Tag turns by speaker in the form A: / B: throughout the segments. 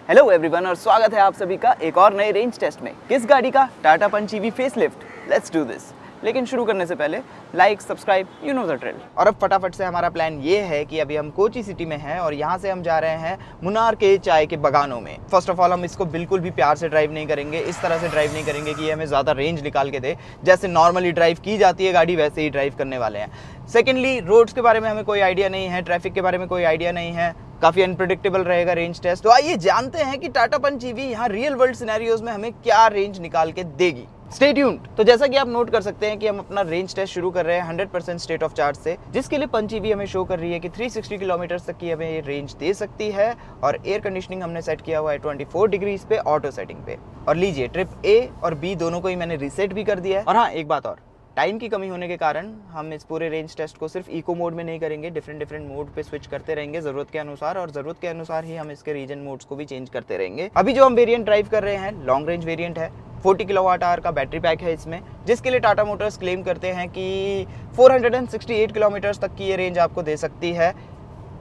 A: Hello everyone और स्वागत है आप सभी का एक और नए रेंज टेस्ट में। किस गाड़ी का? Tata punch EV facelift. Let's do this. लेकिन शुरू करने से पहले like, subscribe, you know the drill. और अब फटाफट से हमारा प्लान ये है कि अभी हम कोची सिटी में हैं और यहाँ से हम जा रहे हैं मुन्नार के चाय के बागानों में। फर्स्ट ऑफ ऑल हम इसको बिल्कुल भी प्यार से ड्राइव नहीं करेंगे, इस तरह से ड्राइव नहीं करेंगे कि हमें ज़्यादा रेंज निकाल के दे। जैसे नॉर्मली ड्राइव की जाती है गाड़ी वैसे ही ड्राइव करने वाले हैं। सेकेंडली, रोड्स के बारे में हमें कोई आइडिया नहीं है, ट्रैफिक के बारे में कोई आइडिया नहीं है, काफी अनप्रेडिक्टेबल रहेगा रेंज टेस्ट। तो आइए जानते हैं कि टाटा पंच ईवी यहाँ रियल वर्ल्ड सिनेरियोज में हमें क्या रेंज निकाल के देगी। Stay tuned. तो जैसा कि आप नोट कर सकते हैं कि हम अपना रेंज टेस्ट शुरू कर रहे हैं 100% स्टेट ऑफ चार्ज से, जिसके लिए पंच ईवी हमें शो कर रही है कि 360 किलोमीटर तक की हमें ये रेंज दे सकती है। और एयर कंडीशनिंग हमने सेट किया हुआ है 24 डिग्रीज पे ऑटो सेटिंग पे। और लीजिए, ट्रिप ए और बी दोनों को ही मैंने रीसेट भी कर दिया है। और हाँ, एक बात और, टाइम की कमी होने के कारण हम इस पूरे रेंज टेस्ट को सिर्फ इको मोड में नहीं करेंगे, डिफरेंट मोड पे स्विच करते रहेंगे ज़रूरत के अनुसार, और ज़रूरत के अनुसार ही हम इसके रीजन मोड्स को भी चेंज करते रहेंगे। अभी जो हम वेरिएंट ड्राइव कर रहे हैं लॉन्ग रेंज वेरिएंट है, 40 किलोवाट आवर का बैटरी पैक है इसमें, जिसके लिए टाटा मोटर्स क्लेम करते हैं कि 468 किलोमीटर तक की ये रेंज आपको दे सकती है।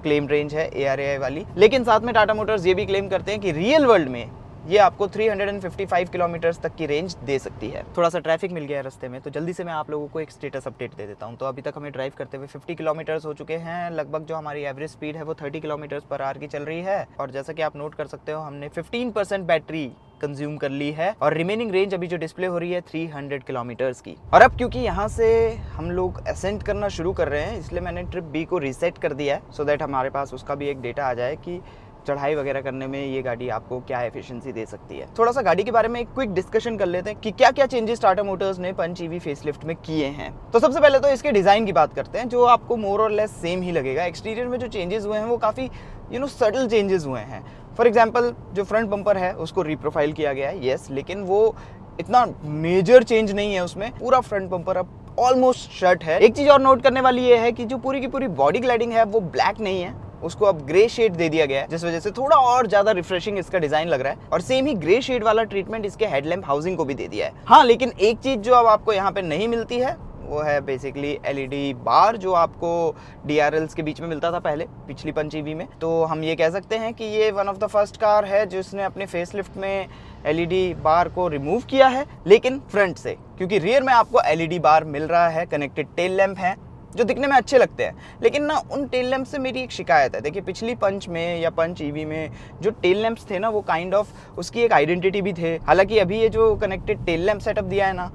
A: क्लेम रेंज है ARAI वाली। लेकिन साथ में टाटा मोटर्स ये भी क्लेम करते हैं कि रियल वर्ल्ड में ये आपको 355 किलोमीटर तक की रेंज दे सकती है। थोड़ा सा ट्रैफिक मिल गया है रास्ते में, तो जल्दी से मैं आप लोगों को एक स्टेटस अपडेट दे देता हूं। तो अभी तक हमें ड्राइव करते हुए 50 किलोमीटर्स हो चुके हैं। लगभग जो हमारी एवरेज स्पीड है वो 30 किलोमीटर्स पर आवर की चल रही है। और जैसा कि आप नोट कर सकते हो, हमने 15% बैटरी कंज्यूम कर ली है और रिमेनिंग रेंज अभी जो डिस्प्ले हो रही है 300 किलोमीटर्स की। और अब क्योंकि यहाँ से हम लोग असेंट करना शुरू कर रहे हैं, इसलिए मैंने ट्रिप बी को रीसेट कर दिया है, सो दैट हमारे पास उसका भी एक डेटा आ जाए कि चढ़ाई वगैरह करने में ये गाड़ी आपको क्या एफिशिएंसी दे सकती है। थोड़ा सा गाड़ी के बारे में एक क्विक डिस्कशन कर लेते हैं कि क्या क्या चेंजेस टाटा मोटर्स ने पंच ईवी फेसलिफ्ट में किए हैं। तो सबसे पहले तो इसके डिज़ाइन की बात करते हैं, जो आपको मोर और लेस सेम ही लगेगा। एक्सटीरियर में जो चेंजेस हुए हैं वो काफ़ी सटल चेंजेस हुए हैं। फॉर एग्जाम्पल, जो फ्रंट बम्पर है उसको रिप्रोफाइल किया गया है, येस, लेकिन वो इतना मेजर चेंज नहीं है उसमें। पूरा फ्रंट बम्पर अब ऑलमोस्ट शर्ट है। एक चीज़ और नोट करने वाली ये है कि जो पूरी की पूरी बॉडी क्लैडिंग है वो ब्लैक नहीं है, उसको अब ग्रे शेड दे दिया गया है, जिस वजह से थोड़ा और ज्यादा रिफ्रेशिंग इसका डिजाइन लग रहा है। और सेम ही ग्रे शेड वाला ट्रीटमेंट इसके हेडलैम्प हाउसिंग को भी दे दिया है। हाँ, लेकिन एक चीज जो अब आपको यहाँ पे नहीं मिलती है वो है बेसिकली LED बार, जो आपको DRLs के बीच में मिलता था पहले पिछली पंच ईवी में। तो हम ये कह सकते हैं कि ये one of the first car है जिसने अपने फेसलिफ्ट में LED बार को रिमूव किया है, लेकिन फ्रंट से, क्योंकि रियर में आपको LED बार मिल रहा है। कनेक्टेड टेल लैंप है जो दिखने में अच्छे लगते हैं, लेकिन ना उन टेल लैंप से मेरी एक शिकायत है। देखिए, पिछली पंच में या पंच ईवी में जो टेल लैंप्स थे ना, वो काइंड ऑफ उसकी एक आइडेंटिटी भी थे। हालांकि अभी ये जो कनेक्टेड टेल लैंप सेटअप दिया है ना,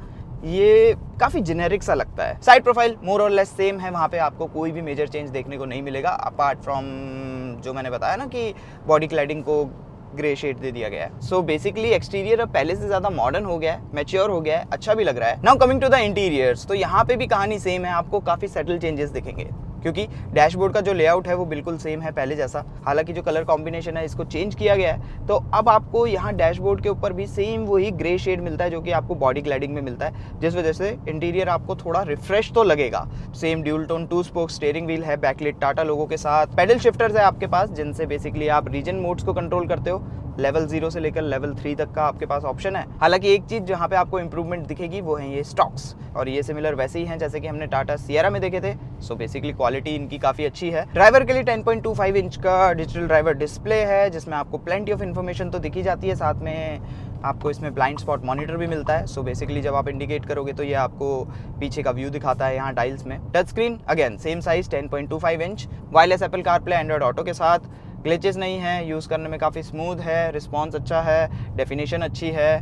A: ये काफ़ी जेनेरिक सा लगता है। साइड प्रोफाइल मोर और लेस सेम है, वहाँ पे आपको कोई भी मेजर चेंज देखने को नहीं मिलेगा, अपार्ट फ्रॉम जो मैंने बताया ना कि बॉडी क्लैडिंग को ग्रे शेड दे दिया गया है। सो बेसिकली एक्सटीरियर अब पहले से ज़्यादा मॉडर्न हो गया है, मैच्योर हो गया है, अच्छा भी लग रहा है। Now coming to the interiors, तो यहाँ पे भी कहानी सेम है, आपको काफ़ी सटल चेंजेस दिखेंगे, क्योंकि डैशबोर्ड का जो लेआउट है वो बिल्कुल सेम है पहले जैसा। हालांकि जो कलर कॉम्बिनेशन है इसको चेंज किया गया है, तो अब आपको यहाँ डैशबोर्ड के ऊपर भी सेम वही ग्रे शेड मिलता है जो कि आपको बॉडी क्लैडिंग में मिलता है, जिस वजह से इंटीरियर आपको थोड़ा रिफ्रेश तो लगेगा। Same dual tone 2 spoke steering wheel है, बैकलिट टाटा लोगो के साथ। पेडल शिफ्टर्स है आपके पास, जिनसे बेसिकली आप रीजन मोड्स को कंट्रोल करते हो। लेवल 0 से लेकर लेवल 3 तक का आपके पास ऑप्शन है। हालांकि एक चीज़ जहाँ पे आपको इंप्रूवमेंट दिखेगी वो है ये स्टॉक्स, और ये सिमिलर वैसे ही हैं जैसे कि हमने टाटा सियरा में देखे थे। सो बेसिकली क्वालिटी इनकी काफ़ी अच्छी है। ड्राइवर के लिए 10.25 इंच का डिजिटल ड्राइवर डिस्प्ले है, जिसमें आपको प्लेंटी ऑफ इन्फॉर्मेशन तो दिखी जाती है, साथ में आपको इसमें ब्लाइंड स्पॉट मॉनिटर भी मिलता है। सो बेसिकली जब आप इंडिकेट करोगे तो ये आपको पीछे का व्यू दिखाता है यहाँ डायल्स में। Touch screen again same size 10.25 inch, wireless Apple CarPlay, Android auto के साथ। ग्लिचेस नहीं है, यूज़ करने में काफ़ी स्मूथ है, रिस्पॉन्स अच्छा है, डेफिनेशन अच्छी है,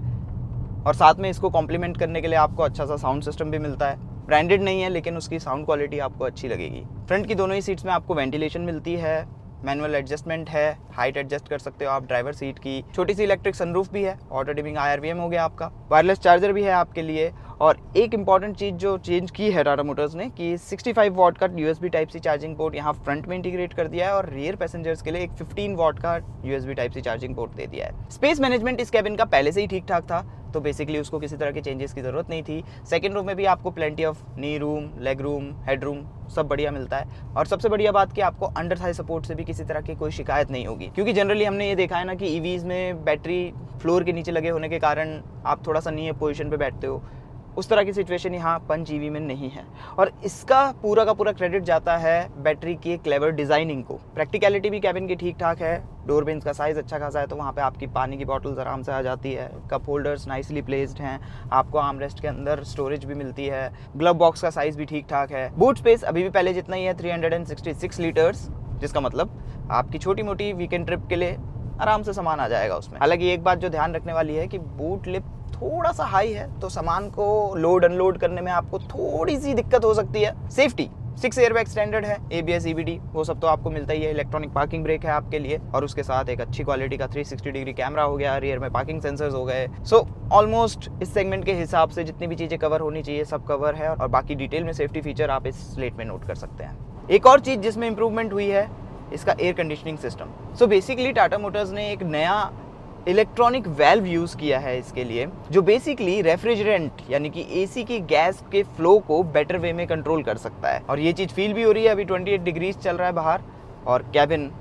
A: और साथ में इसको कॉम्प्लीमेंट करने के लिए आपको अच्छा सा साउंड सिस्टम भी मिलता है। ब्रांडेड नहीं है, लेकिन उसकी साउंड क्वालिटी आपको अच्छी लगेगी। फ्रंट की दोनों ही सीट्स में आपको वेंटिलेशन मिलती है, मैनुअल एडजस्टमेंट है, हाइट एडजस्ट कर सकते हो आप ड्राइवर सीट की। छोटी सी इलेक्ट्रिक सनरूफ भी है, ऑटो डिमिंग IRVM हो गया आपका। वायरलेस चार्जर भी है आपके लिए। और एक इंपॉर्टेंट चीज़ जो चेंज की है टाटा मोटर्स ने कि 65 वाट का USB type C charging port यहाँ फ्रंट में इंटीग्रेट कर दिया है, और रियर पैसेंजर्स के लिए एक 15 वाट का USB type C charging port दे दिया है। स्पेस मैनेजमेंट इस कैबिन का पहले से ही ठीक ठाक था, तो बेसिकली उसको किसी तरह के चेंजेस की ज़रूरत नहीं थी। सेकंड रो में भी आपको plenty of knee room, leg room, head room सब बढ़िया मिलता है। और सबसे बढ़िया बात कि आपको अंडर थाई सपोर्ट से भी किसी तरह की कोई शिकायत नहीं होगी, क्योंकि जनरली हमने ये देखा है ना कि EVs में बैटरी फ्लोर के नीचे लगे होने के कारण आप थोड़ा सा नी पोजीशन पे बैठते हो, उस तरह की सिचुएशन यहाँ पंच ईवी में नहीं है। और इसका पूरा का पूरा क्रेडिट जाता है बैटरी की क्लेवर डिजाइनिंग को। प्रैक्टिकलिटी भी कैबिन की ठीक ठाक है, डोर बेंच का साइज अच्छा खासा है, तो वहाँ पे आपकी पानी की बॉटल्स आराम से आ जाती है। कप होल्डर्स नाइसली प्लेस्ड हैं, आपको आर्मरेस्ट के अंदर स्टोरेज भी मिलती है। ग्लव बॉक्स का साइज भी ठीक ठाक है। बूट स्पेस अभी भी पहले जितना ही है, 366 लीटर्स, जिसका मतलब आपकी छोटी मोटी वीकेंड ट्रिप के लिए आराम से सामान आ जाएगा उसमें। हालांकि एक बात जो ध्यान रखने वाली है कि बूट लिप थोड़ा सा हाई है, तो सामान को लोड अनलोड करने में आपको थोड़ी सी दिक्कत हो सकती है। सेफ्टी 6 एयरबैग स्टैंडर्ड है, ABS EBD वो सब तो आपको मिलता ही है। इलेक्ट्रॉनिक पार्किंग ब्रेक है आपके लिए, और उसके साथ एक अच्छी क्वालिटी का 360 डिग्री कैमरा हो गया, रियर में पार्किंग सेंसर्स हो गए। सो ऑलमोस्ट इस सेगमेंट के हिसाब से जितनी भी चीज़ें कवर होनी चाहिए सब कवर है, और बाकी डिटेल में सेफ्टी फीचर आप इस स्लेट में नोट कर सकते हैं। एक और चीज़ जिसमें इंप्रूवमेंट हुई है, इसका air conditioning system. So basically Tata Motors ने एक नया इलेक्ट्रॉनिक वेल्व यूज़ किया है इसके लिए, जो बेसिकली रेफ्रिजरेंट यानी कि AC की गैस के फ्लो को बेटर वे में कंट्रोल कर सकता है। और ये चीज़ फील भी हो रही है। अभी 28 डिग्रीज चल रहा है बाहर और कैबिन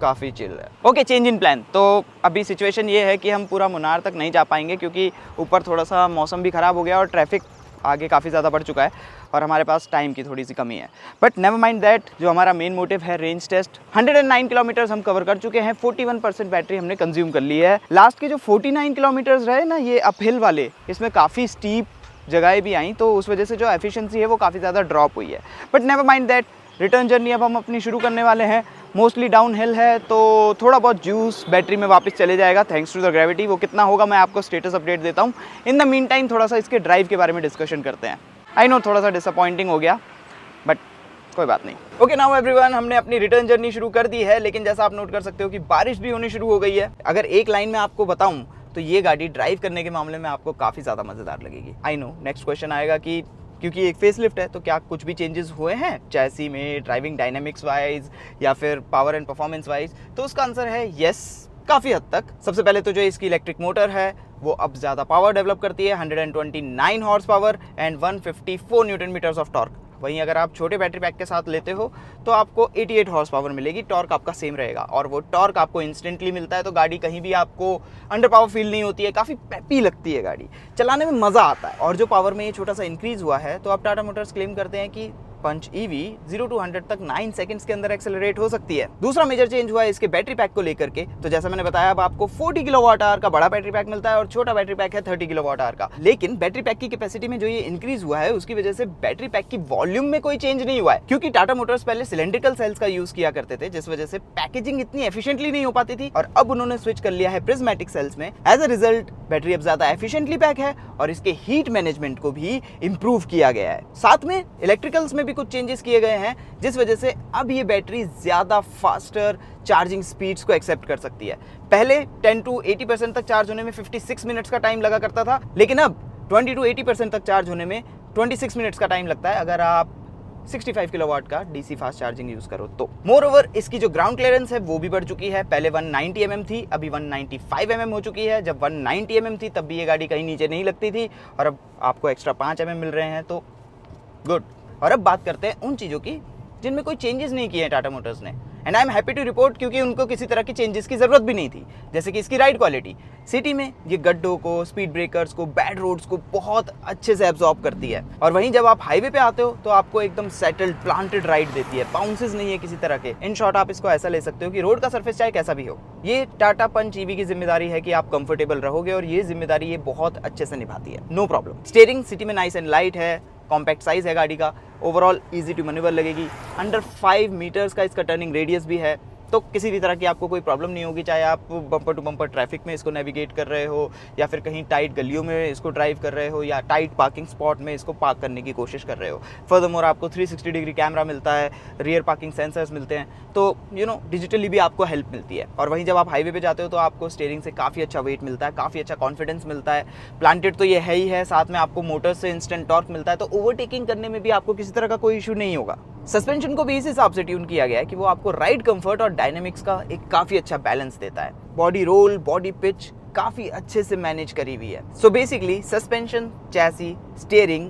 A: काफ़ी चिल है। Okay, change in plan. तो अभी सिचुएशन ये है कि हम पूरा मुनार तक नहीं जा पाएंगे, क्योंकि ऊपर थोड़ा सा मौसम भी ख़राब हो गया और ट्रैफिक आगे काफ़ी ज़्यादा बढ़ चुका है, और हमारे पास टाइम की थोड़ी सी कमी है। बट नेवर माइंड दैट, जो हमारा मेन मोटिव है रेंज टेस्ट, 109 किलोमीटर्स हम कवर कर चुके हैं। 41% बैटरी हमने कंज्यूम कर ली है। लास्ट के जो 49 किलोमीटर्स रहे ना, ये अपहिल वाले, इसमें काफ़ी स्टीप जगहें भी आई, तो उस वजह से जो एफिशिएंसी है वो काफ़ी ज़्यादा ड्रॉप हुई है। But never mind that, return journey अब हम अपनी शुरू करने वाले हैं। मोस्टली डाउन हिल है, तो थोड़ा बहुत जूस बैटरी में वापस चले जाएगा थैंक्स टू द ग्रेविटी। वो कितना होगा मैं आपको स्टेटस अपडेट देता हूँ। इन द मीन टाइम थोड़ा सा इसके ड्राइव के बारे में डिस्कशन करते हैं। आई नो थोड़ा सा डिसअपॉइंटिंग हो गया, बट कोई बात नहीं। ओके नाउ एवरीवन, हमने अपनी रिटर्न जर्नी शुरू कर दी है, लेकिन जैसा आप नोट कर सकते हो कि बारिश भी होनी शुरू हो गई है। अगर एक लाइन में आपको बताऊं तो ये गाड़ी ड्राइव करने के मामले में आपको काफ़ी ज़्यादा मज़ेदार लगेगी। आई नो नेक्स्ट क्वेश्चन आएगा कि क्योंकि एक फेसलिफ्ट है तो क्या कुछ भी चेंजेस हुए हैं चैसी में, ड्राइविंग डायनामिक्स वाइज या फिर पावर एंड परफॉर्मेंस वाइज? तो उसका आंसर है येस, काफ़ी हद तक। सबसे पहले तो जो इसकी इलेक्ट्रिक मोटर है वो अब ज़्यादा पावर डेवलप करती है, 129 horse power and 154 newton metres of torque. वहीं अगर आप छोटे बैटरी पैक के साथ लेते हो तो आपको 88 हॉर्स पावर मिलेगी। टॉर्क आपका सेम रहेगा, और वो टॉर्क आपको इंस्टेंटली मिलता है, तो गाड़ी कहीं भी आपको अंडर पावर फील नहीं होती है। काफ़ी पेपी लगती है गाड़ी, चलाने में मज़ा आता है। और जो पावर में ये छोटा सा इंक्रीज़ हुआ है, तो अब टाटा मोटर्स क्लेम करते हैं कि पंच ईवी 0 to 100 तक 9 सेकंड्स के अंदर एक्सेलरेट हो सकती है। दूसरा मेजर चेंज हुआ है इसके बैटरी पैक को लेकर के। तो जैसा मैंने बताया, अब आपको 40 किलोवाट आवर का बड़ा बैटरी पैक मिलता है और छोटा बैटरी पैक है 30 किलोवाट आवर का। लेकिन बैटरी पैक की कैपेसिटी में जो ये इंक्रीज हुआ है, उसकी वजह से बैटरी पैक की वॉल्यूम में कोई चेंज नहीं हुआ है, क्योंकि टाटा मोटर्स पहले सिलेंड्रिकल सेल्स का यूज किया करते थे, जिस वजह से पैकेजिंग इतनी एफिशिएंटली नहीं हो पाती थी, और अब उन्होंने स्विच कर लिया है प्रिज्मेटिक सेल्स में। एज अ रिजल्ट बैटरी अब ज्यादा एफिशिएंटली पैक है, और इसके हीट मैनेजमेंट को भी इंप्रूव किया गया है। साथ में इलेक्ट्रिकल्स में भी कुछ चेंजेस किए गए हैं, जिस वजह से अब ये बैटरी ज्यादा फास्टर चार्जिंग स्पीड्स को एक्सेप्ट कर सकती है। पहले 10 to 80% तक चार्ज होने में 56 मिनट्स का टाइम लगा करता था, लेकिन अब 20 to 80% तक चार्ज होने में 26 मिनट्स का टाइम लगता है, अगर आप 65 किलोवाट का डीसी फास्ट चार्जिंग यूज करो तो। मोर ओवर इसकी जो ग्राउंड क्लियरेंस है वो भी बढ़ चुकी है। पहले 190 mm थी, अभी 195 mm हो चुकी है। जब 190 mm थी तब भी ये गाड़ी कहीं नीचे नहीं लगती थी, और अब आपको एक्स्ट्रा 5 mm मिल रहे हैं, तो गुड। और अब बात करते हैं उन चीज़ों की जिनमें कोई चेंजेस नहीं किए हैं टाटा मोटर्स ने, and I am happy to report, क्योंकि उनको किसी तरह की चेंजेस की ज़रूरत भी नहीं थी। जैसे कि इसकी राइड क्वालिटी, सिटी में ये गड्ढों को, स्पीड ब्रेकर्स को, बैड रोड्स को बहुत अच्छे से एब्जॉर्ब करती है, और वहीं जब आप हाईवे पे आते हो तो आपको एकदम सेटल्ड प्लांटेड राइड देती है, बाउंसेस नहीं है किसी तरह के। इन शॉर्ट आप इसको ऐसा ले सकते हो कि रोड का सरफेस चाहे कैसा भी हो, ये टाटा पंच ईवी की जिम्मेदारी है कि आप कंफर्टेबल रहोगे, और ये जिम्मेदारी ये बहुत अच्छे से निभाती है, नो प्रॉब्लम। स्टीयरिंग सिटी में नाइस एंड लाइट है, कॉम्पैक्ट साइज है गाड़ी का, ओवरऑल इजी टू मैन्यूवर लगेगी। अंडर 5 मीटर्स का इसका टर्निंग रेडियस भी है, तो किसी भी तरह की आपको कोई प्रॉब्लम नहीं होगी, चाहे आप बम्पर टू बम्पर ट्रैफिक में इसको नेविगेट कर रहे हो, या फिर कहीं टाइट गलियों में इसको ड्राइव कर रहे हो, या टाइट पार्किंग स्पॉट में इसको पार्क करने की कोशिश कर रहे हो। फर्दरमोर आपको 360 डिग्री कैमरा मिलता है, रियर पार्किंग सेंसर्स मिलते हैं, तो डिजिटली भी आपको हेल्प मिलती है। और वहीं जब आप हाईवे पे जाते हो तो आपको स्टीयरिंग से काफ़ी अच्छा वेट मिलता है, काफ़ी अच्छा कॉन्फिडेंस मिलता है। प्लांटेड तो ये है ही है, साथ में आपको मोटर से इंस्टेंट टॉर्क मिलता है, तो ओवरटेकिंग करने में भी आपको किसी तरह का कोई इशू नहीं होगा। सस्पेंशन को भी इस हिसाब से ट्यून किया गया है कि वो आपको राइड कंफर्ट और डायनेमिक्स का एक काफ़ी अच्छा बैलेंस देता है। बॉडी रोल, बॉडी पिच काफ़ी अच्छे से मैनेज करी हुई है। So basically suspension, chassis, steering,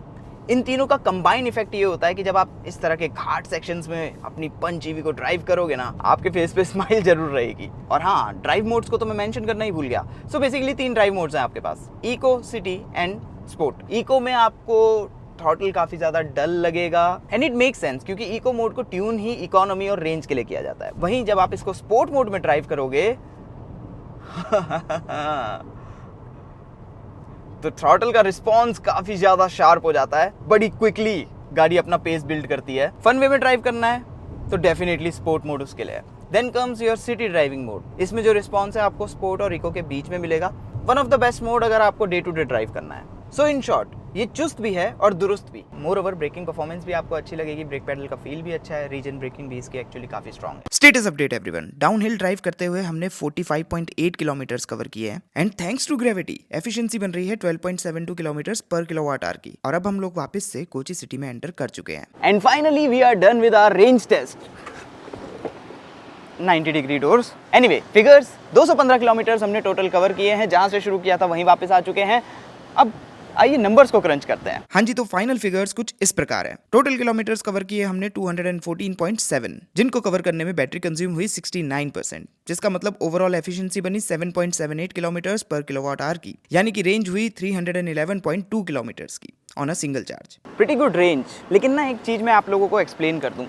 A: इन तीनों का कंबाइन इफेक्ट ये होता है कि जब आप इस तरह के घाट सेक्शंस में अपनी पंच ईवी को ड्राइव करोगे ना, आपके फेस पे स्माइल जरूर रहेगी। और हाँ, ड्राइव मोड्स को तो मैं मेंशन करना ही भूल गया। सो बेसिकली 3 ड्राइव मोड्स हैं आपके पास, eco, city and sport. Eco में आपको थ्रॉटल काफी ज्यादा डल लगेगा एंड इट मेक सेंस क्योंकि इको मोड को ट्यून ही इकोनॉमी और रेंज के लिए किया जाता है। वहीं जब आप इसको स्पोर्ट मोड में ड्राइव करोगे तो थ्रॉटल का रिस्पॉन्स काफी ज्यादा शार्प हो जाता है, बड़ी क्विकली गाड़ी अपना पेस बिल्ड करती है। फन वे में ड्राइव करना है तो डेफिनेटली स्पोर्ट मोड उसके लिए है। Then comes your city driving mode. इसमें जो रिस्पॉन्स है आपको स्पोर्ट और इको के बीच में मिलेगा। One of the best mode अगर आपको डे टू डे ड्राइव करना है। सो इन शॉर्ट ये चुस्त भी है और दुरुस्त भी। मोर ओवर ब्रेकिंग परफॉर्मेंस भी आपको अच्छी लगेगी, ब्रेक पैडल का फील भी अच्छा है, रीजन ब्रेकिंग भी इसकी एक्चुअली काफी स्ट्रॉन्ग है। Status update everyone, downhill drive करते हुए हमने 45.8 किलोमीटर्स कवर किए हैं and thanks to gravity efficiency बन रही है 12.72 किलोमीटर्स पर किलोवाट आवर की। और अब हम लोग वापस से कोची सिटी में एंटर कर चुके हैं and finally we are done with our range test. 90 degree doors. Anyway figures 215 kilometres हमने टोटल कवर किए हैं, जहां से शुरू किया था वहीं वापस आ चुके हैं। अब आइए नंबर्स को क्रंच करते हैं। हाँ जी, तो फाइनल फिगर्स कुछ इस प्रकार है। टोटल किलोमीटर्स कवर किए हमने 214.7, जिनको कवर करने में बैटरी कंज्यूम हुई 69%, जिसका मतलब ओवरऑल एफिशिएंसी बनी 7.78 किलोमीटर्स पर किलोवाट आवर की, यानी कि रेंज हुई 311.2 किलोमीटर्स की on a single charge. Pretty good range. लेकिन ना एक चीज मैं आप लोगों को एक्सप्लेन कर दूं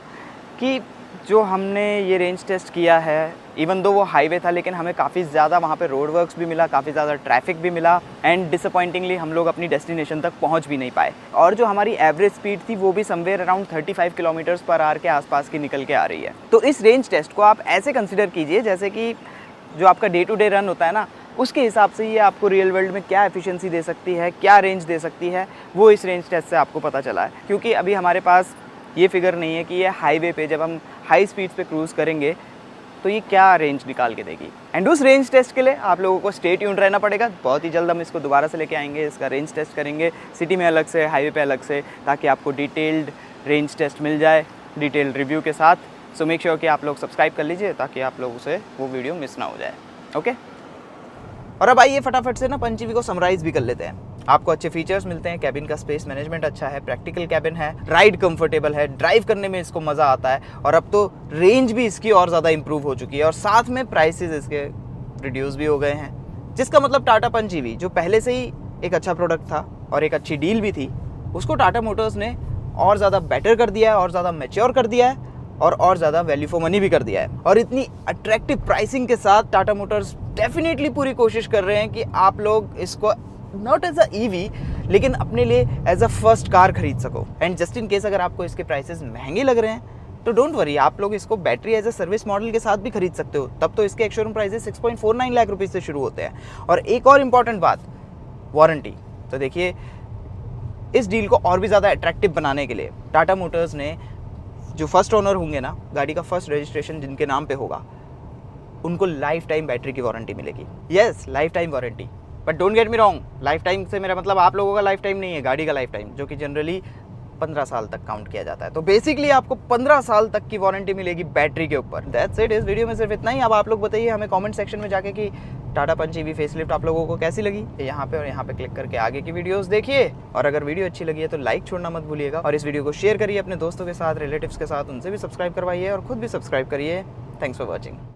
A: कि जो हमने ये रेंज टेस्ट किया है, इवन दो वो हाईवे था, लेकिन हमें काफ़ी ज़्यादा वहाँ पे रोड वर्क्स भी मिला, काफ़ी ज़्यादा ट्रैफिक भी मिला एंड डिसअपॉइंटिंगली हम लोग अपनी डेस्टिनेशन तक पहुँच भी नहीं पाए। और जो हमारी एवरेज स्पीड थी वो भी somewhere around 35 kilometres per hour के आसपास की निकल के आ रही है। तो इस रेंज टेस्ट को आप ऐसे कंसिडर कीजिए जैसे कि जो आपका डे टू डे रन होता है ना, उसके हिसाब से ये आपको रियल वर्ल्ड में क्या एफिशिएंसी दे सकती है, क्या रेंज दे सकती है, वो इस रेंज टेस्ट से आपको पता चला है। क्योंकि अभी हमारे पास ये फिगर नहीं है कि ये हाईवे पे जब हम हाई स्पीड्स पे क्रूज़ करेंगे तो ये क्या रेंज निकाल के देगी। एंड उस रेंज टेस्ट के लिए आप लोगों को स्टे ट्यून्ड रहना पड़ेगा। बहुत ही जल्द हम इसको दोबारा से लेके आएंगे, इसका रेंज टेस्ट करेंगे सिटी में अलग से, हाईवे पे अलग से, ताकि आपको डिटेल्ड रेंज टेस्ट मिल जाए डिटेल्ड रिव्यू के साथ। सो मेक श्योर कि आप लोग सब्सक्राइब कर लीजिए ताकि आप लोगों से वो वीडियो मिस ना हो जाए। ओके, और अब आइए फटाफट से ना पंचीवी को समराइज भी कर लेते हैं। आपको अच्छे फीचर्स मिलते हैं, कैबिन का स्पेस मैनेजमेंट अच्छा है, प्रैक्टिकल कैबिन है, राइड कंफर्टेबल है, ड्राइव करने में इसको मज़ा आता है और अब तो रेंज भी इसकी और ज़्यादा इंप्रूव हो चुकी है और साथ में प्राइसेस इसके रिड्यूस भी हो गए हैं। जिसका मतलब टाटा पंचीवी जो पहले से ही एक अच्छा प्रोडक्ट था और एक अच्छी डील भी थी, उसको टाटा मोटर्स ने और ज़्यादा बेटर कर दिया है और ज़्यादा मैच्योर कर दिया है और ज़्यादा वैल्यू फॉर मनी भी कर दिया है। और इतनी अट्रैक्टिव प्राइसिंग के साथ टाटा मोटर्स डेफिनेटली पूरी कोशिश कर रहे हैं कि आप लोग इसको नॉट एज अ ईवी लेकिन अपने लिए एज अ फर्स्ट कार खरीद सको। एंड जस्ट इन केस अगर आपको इसके प्राइसेस महंगे लग रहे हैं तो डोंट वरी, आप लोग इसको battery as a service model के साथ भी खरीद सकते हो। तब तो इसके शोरूम प्राइसेस 6.49 लाख रुपये से शुरू होते हैं। और एक और इम्पॉर्टेंट बात, वारंटी। तो देखिए, इस डील को और भी ज़्यादा अट्रैक्टिव बनाने के लिए टाटा मोटर्स ने जो फर्स्ट ओनर होंगे ना, गाड़ी का फर्स्ट रजिस्ट्रेशन जिनके नाम पे होगा, उनको लाइफ टाइम बैटरी की वारंटी मिलेगी। Yes, life time warranty. But don't get me wrong, life time से मेरा मतलब आप लोगों का लाइफ टाइम नहीं है, गाड़ी का लाइफ टाइम, जो कि जनरली 15 साल तक काउंट किया जाता है। तो बेसिकली आपको 15 साल तक की वारंटी मिलेगी बैटरी के ऊपर। दैट्स इट, इस वीडियो में सिर्फ इतना ही। अब आप लोग बताइए हमें कमेंट सेक्शन में जाके कि टाटा पंच ईवी फेसलिफ्ट आप लोगों को कैसी लगी। यहाँ पे और यहाँ पे क्लिक करके आगे की वीडियोस देखिए। और अगर वीडियो अच्छी लगी है तो लाइक छोड़ना मत भूलिएगा और इस वीडियो को शेयर करिए अपने दोस्तों के साथ, रिलेटिव्स के साथ, उनसे भी सब्सक्राइब करवाइए और खुद भी सब्सक्राइब करिए। Thanks for watching.